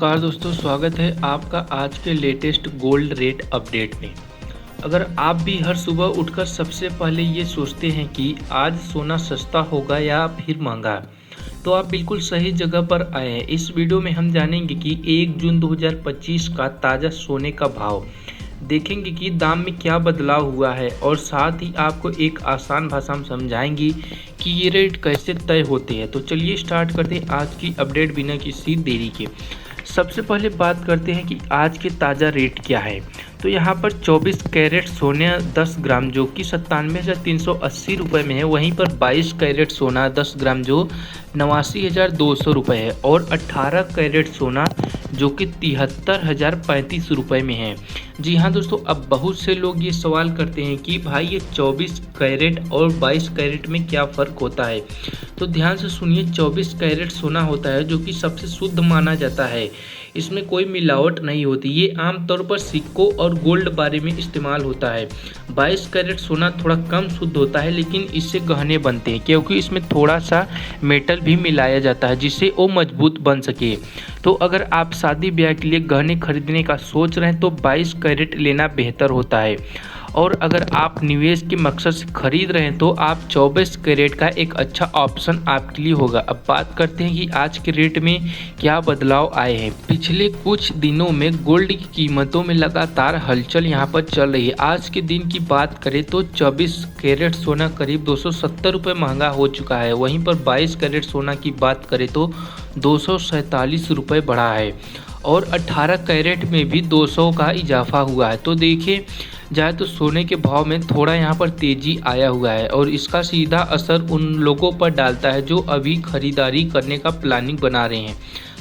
नमस्कार दोस्तों, स्वागत है आपका आज के लेटेस्ट गोल्ड रेट अपडेट में। अगर आप भी हर सुबह उठकर सबसे पहले ये सोचते हैं कि आज सोना सस्ता होगा या फिर महंगा, तो आप बिल्कुल सही जगह पर आए हैं। इस वीडियो में हम जानेंगे कि 1 जून 2025 का ताज़ा सोने का भाव, देखेंगे कि दाम में क्या बदलाव हुआ है और साथ ही आपको एक आसान भाषा में समझाएंगे कि ये रेट कैसे तय होते हैं। तो चलिए स्टार्ट करते हैं आज की अपडेट बिना किसी देरी के। सबसे पहले बात करते हैं कि आज के ताज़ा रेट क्या है। तो यहाँ पर 24 कैरेट सोने 10 ग्राम जो कि 97,380 रुपये में है, वहीं पर 22 कैरेट सोना 10 ग्राम जो 89,200 रुपये है और 18 कैरेट सोना जो कि 73,035 रुपये में है। जी हाँ दोस्तों, अब बहुत से लोग ये सवाल करते हैं कि भाई ये 24 कैरेट और 22 कैरेट में क्या फ़र्क होता है। तो ध्यान से सुनिए, 24 कैरेट सोना होता है जो कि सबसे शुद्ध माना जाता है। इसमें कोई मिलावट नहीं होती। ये आमतौर पर सिक्कों और गोल्ड बारे में इस्तेमाल होता है। 22 कैरेट सोना थोड़ा कम शुद्ध होता है, लेकिन इससे गहने बनते हैं क्योंकि इसमें थोड़ा सा मेटल भी मिलाया जाता है जिससे वो मजबूत बन सके। तो अगर आप शादी ब्याह के लिए गहने खरीदने का सोच रहे हैं तो 22 कैरेट लेना बेहतर होता है, और अगर आप निवेश के मकसद से खरीद रहे हैं तो आप 24 कैरेट का एक अच्छा ऑप्शन आपके लिए होगा। अब बात करते हैं कि आज के रेट में क्या बदलाव आए हैं। पिछले कुछ दिनों में गोल्ड की कीमतों में लगातार हलचल यहाँ पर चल रही है। आज के दिन की बात करें तो 24 कैरेट सोना करीब 270 रुपये महंगा हो चुका है। वहीं पर 22 कैरेट सोना की बात करें तो 247 रुपये बढ़ा है और 18 कैरेट में भी 200 का इजाफा हुआ है। तो देखिए जाए तो सोने के भाव में थोड़ा यहाँ पर तेज़ी आया हुआ है और इसका सीधा असर उन लोगों पर डालता है जो अभी खरीदारी करने का प्लानिंग बना रहे हैं।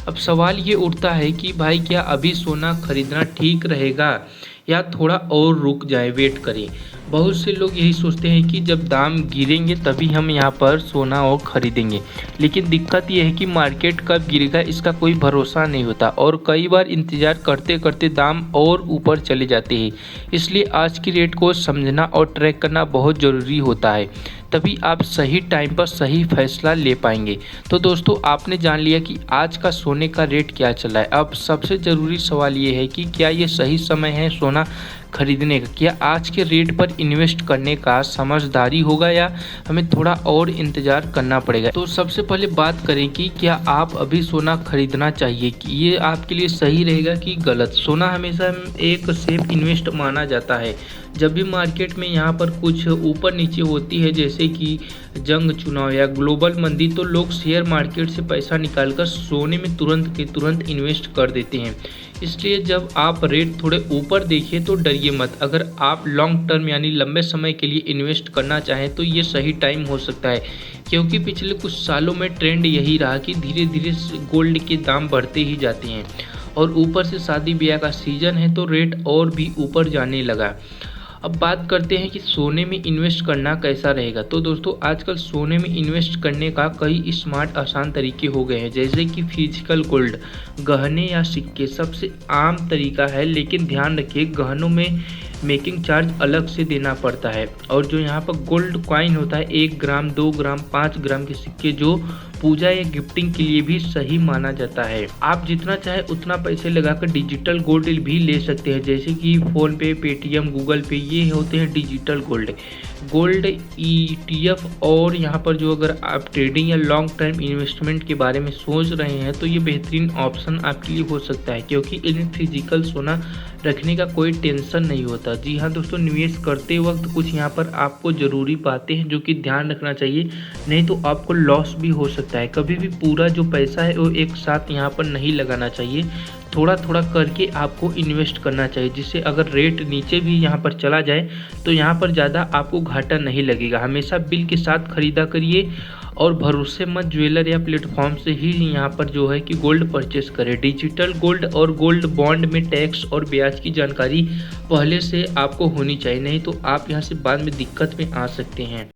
अब सवाल ये उठता है कि भाई क्या अभी सोना खरीदना ठीक रहेगा या थोड़ा और रुक जाए, वेट करें। बहुत से लोग यही सोचते हैं कि जब दाम गिरेंगे तभी हम यहाँ पर सोना और ख़रीदेंगे, लेकिन दिक्कत यह है कि मार्केट कब गिरेगा इसका कोई भरोसा नहीं होता और कई बार इंतज़ार करते करते दाम और ऊपर चले जाते हैं। इसलिए आज की रेट को समझना और ट्रैक करना बहुत ज़रूरी होता है, तभी आप सही टाइम पर सही फैसला ले पाएंगे। तो दोस्तों, आपने जान लिया कि आज का सोने का रेट क्या चला है। अब सबसे ज़रूरी सवाल ये है कि क्या ये सही समय है सोना खरीदने का। क्या आज के रेट पर इन्वेस्ट करने का समझदारी होगा या हमें थोड़ा और इंतज़ार करना पड़ेगा। तो सबसे पहले बात करें कि क्या आप अभी सोना खरीदना चाहिए, कि ये आपके लिए सही रहेगा कि गलत। सोना हमेशा एक सेफ इन्वेस्ट माना जाता है। जब भी मार्केट में यहाँ पर कुछ ऊपर नीचे होती है, जैसे कि जंग, चुनाव या ग्लोबल मंदी, तो लोग शेयर मार्केट से पैसा निकालकर सोने में तुरंत के तुरंत इन्वेस्ट कर देते हैं। इसलिए जब आप रेट थोड़े ऊपर देखिए तो डरिए मत। अगर आप लॉन्ग टर्म यानी लंबे समय के लिए इन्वेस्ट करना चाहें तो ये सही टाइम हो सकता है, क्योंकि पिछले कुछ सालों में ट्रेंड यही रहा कि धीरे धीरे गोल्ड के दाम बढ़ते ही जाते हैं और ऊपर से शादी ब्याह का सीज़न है तो रेट और भी ऊपर जाने लगा। अब बात करते हैं कि सोने में इन्वेस्ट करना कैसा रहेगा। तो दोस्तों, आजकल सोने में इन्वेस्ट करने का कई स्मार्ट आसान तरीके हो गए हैं, जैसे कि फिजिकल गोल्ड, गहने या सिक्के सबसे आम तरीका है। लेकिन ध्यान रखिए, गहनों में मेकिंग चार्ज अलग से देना पड़ता है, और जो यहाँ पर गोल्ड कॉइन होता है 1 ग्राम 2 ग्राम 5 ग्राम के सिक्के जो पूजा या गिफ्टिंग के लिए भी सही माना जाता है। आप जितना चाहे उतना पैसे लगाकर डिजिटल गोल्ड भी ले सकते हैं, जैसे कि फ़ोन पे, पेटीएम, गूगल पे, ये होते हैं डिजिटल गोल्ड ETF। और यहाँ पर जो अगर आप ट्रेडिंग या लॉन्ग टर्म इन्वेस्टमेंट के बारे में सोच रहे हैं तो ये बेहतरीन ऑप्शन आपके लिए हो सकता है, क्योंकि इनमें फिजिकल सोना रखने का कोई टेंशन नहीं होता। जी हाँ दोस्तों, निवेश करते वक्त कुछ यहाँ पर आपको ज़रूरी बातें हैं जो कि ध्यान रखना चाहिए, नहीं तो आपको लॉस भी हो सकता है। कभी भी पूरा जो पैसा है वो एक साथ यहाँ पर नहीं लगाना चाहिए, थोड़ा थोड़ा करके आपको इन्वेस्ट करना चाहिए, जिससे अगर रेट नीचे भी यहाँ पर चला जाए तो यहाँ पर ज़्यादा आपको घाटा नहीं लगेगा। हमेशा बिल के साथ खरीदा करिए और भरोसेमंद ज्वेलर या प्लेटफॉर्म से ही यहाँ पर जो है कि गोल्ड परचेस करें। डिजिटल गोल्ड और गोल्ड बॉन्ड में टैक्स और ब्याज की जानकारी पहले से आपको होनी चाहिए, नहीं तो आप यहाँ से बाद में दिक्कत में आ सकते हैं।